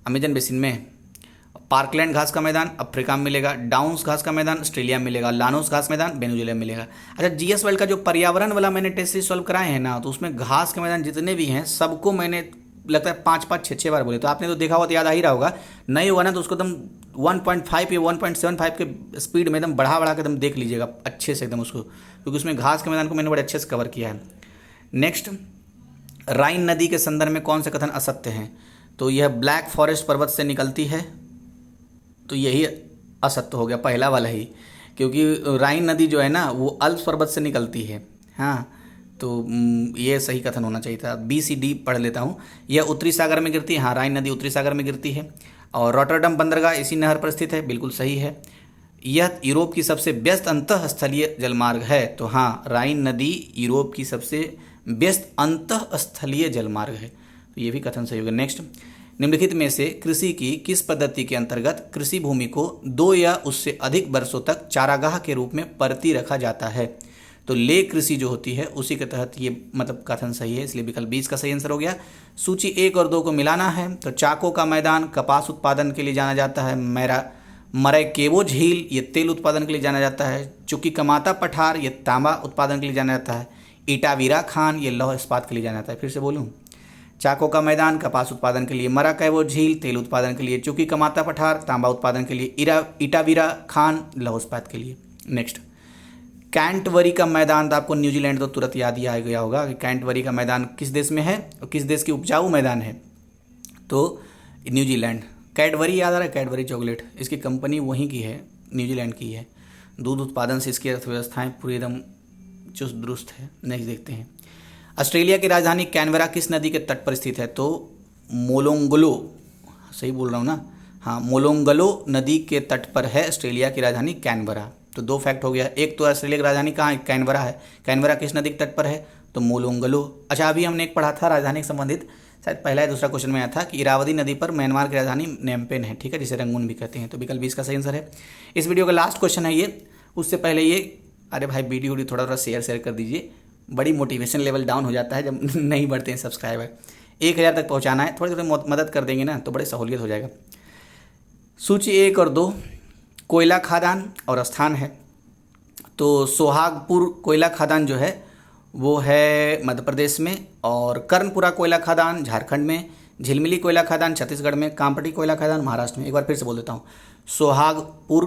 अमेजन बेसिन में। पार्कलैंड घास का मैदान अफ्रीका में मिलेगा। डाउन्स घास का मैदान ऑस्ट्रेलिया में मिलेगा। लानोस घास मैदान वेनेजुएला में मिलेगा। अच्छा, जीएस वर्ल्ड का जो पर्यावरण वाला मैंने टेस्ट सीरीज सॉल्व कराए हैं ना, तो उसमें घास के मैदान जितने भी हैं सबको मैंने लगता है 5-5, 6-6 बार बोले, तो आपने तो देखा हुआ तो याद आ ही रहा होगा। नहीं होगा ना तो उसको एकदम 1.5 या 1.75 के स्पीड में एकदम बढ़ा के एकदम देख लीजिएगा अच्छे से एकदम उसको, क्योंकि उसमें घास के मैदान को मैंने बड़े अच्छे से कवर किया है। नेक्स्ट, राइन नदी के संदर्भ में कौन से कथन असत्य हैं? तो यह ब्लैक फॉरेस्ट पर्वत से निकलती है, तो यही असत्य हो गया, पहला वाला ही, क्योंकि राइन नदी जो है ना वो अल्प्स पर्वत से निकलती है। हाँ, तो ये सही कथन होना चाहिए था। BCD पढ़ लेता हूँ। यह उत्तरी सागर में गिरती है, हाँ राइन नदी उत्तरी सागर में गिरती है। और रॉटरडम बंदरगाह इसी नहर पर स्थित है, बिल्कुल सही है। यह यूरोप की सबसे व्यस्त अंतःस्थलीय जलमार्ग है, तो हाँ राइन नदी यूरोप की सबसे व्यस्त अंतःस्थलीय जलमार्ग है, तो ये भी कथन सही होगा। नेक्स्ट, निम्नलिखित में से कृषि की किस पद्धति के अंतर्गत कृषि भूमि को 2 या उससे अधिक वर्षों तक चारागाह के रूप में परती रखा जाता है? तो ले कृषि जो होती है उसी के तहत ये मतलब कथन सही है, इसलिए विकल्प 20 का सही आंसर हो गया। सूची 1 और 2 को मिलाना है। तो चाको का मैदान कपास उत्पादन के लिए जाना जाता है। मरैकेवो झील ये तेल उत्पादन के लिए जाना जाता है। चुकीकमाता पठार ये तांबा उत्पादन के लिए जाना जाता है। इटावीरा खान ये लौह इस्पात के लिए जाना जाता है। फिर से बोलूँ, चाको का मैदान कपास उत्पादन के लिए, मरैकेवो झील तेल उत्पादन के लिए, चुकीकमाता पठार तांबा उत्पादन के लिए, इटावीरा खान लौह इस्पात के लिए। नेक्स्ट, कैंटबरी का मैदान, तो आपको न्यूजीलैंड तो तुरंत याद ही आ गया होगा कि कैंटबरी का मैदान किस देश में है और किस देश की उपजाऊ मैदान है, तो न्यूजीलैंड। कैडबरी याद आ रहा है, कैडबरी चॉकलेट, इसकी कंपनी वहीं की है, न्यूजीलैंड की है। दूध उत्पादन से इसकी अर्थव्यवस्थाएं पूरी एकदम चुस्त दुरुस्त है। नेक्स्ट देखते हैं, ऑस्ट्रेलिया की राजधानी कैनबरा किस नदी के तट पर स्थित है? तो मोलोंगलो, सही बोल रहा हूँ ना? हाँ, मोलोंगलो नदी के तट पर है ऑस्ट्रेलिया की राजधानी कैनबरा। तो 2 फैक्ट हो गया। एक तो ऑस्ट्रेलिया की राजधानी कहाँ है? कैनबरा है। कैनबरा किस नदी के तट पर है? तो मोलोंगलो। अच्छा, अभी हमने एक पढ़ा था राजधानी से संबंधित, शायद पहला या दूसरा क्वेश्चन में आया था कि इरावदी नदी पर म्यांमार की राजधानी नेमपेन है, ठीक है, जिसे रंगून भी कहते हैं। तो विकल्प 20 का सही आंसर है। इस वीडियो का लास्ट क्वेश्चन है ये। उससे पहले ये, अरे भाई वीडियो थोड़ा थोड़ा शेयर कर दीजिए, बड़ी मोटिवेशन लेवल डाउन हो जाता है जब नहीं बढ़ते हैं सब्सक्राइबर। 1000 तक पहुंचाना है, थोड़ी थोड़ी मदद कर देंगे ना तो बड़ी सहूलियत हो जाएगा। सूची 1 और 2 कोयला खदान और स्थान है। तो सोहागपुर कोयला खदान जो है वो है मध्य प्रदेश में, और कर्णपुरा कोयला खदान झारखंड में, झिलमिली कोयला खदान छत्तीसगढ़ में, कामपटी कोयला खदान महाराष्ट्र में। एक बार फिर से बोल देता हूँ, सोहागपुर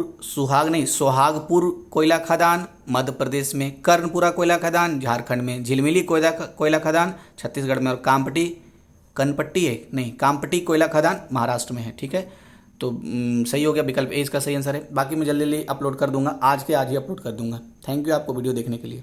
कोयला खदान मध्य प्रदेश में, कर्णपुरा कोयला खदान झारखंड में, झिलमिली कोयला खदान छत्तीसगढ़ में, और कामपटी कोयला खदान महाराष्ट्र में है, ठीक है। तो सही हो गया, विकल्प ए इसका सही आंसर है। बाकी मैं जल्दी अपलोड कर दूंगा, आज के आज ही अपलोड कर दूंगा। थैंक यू आपको वीडियो देखने के लिए।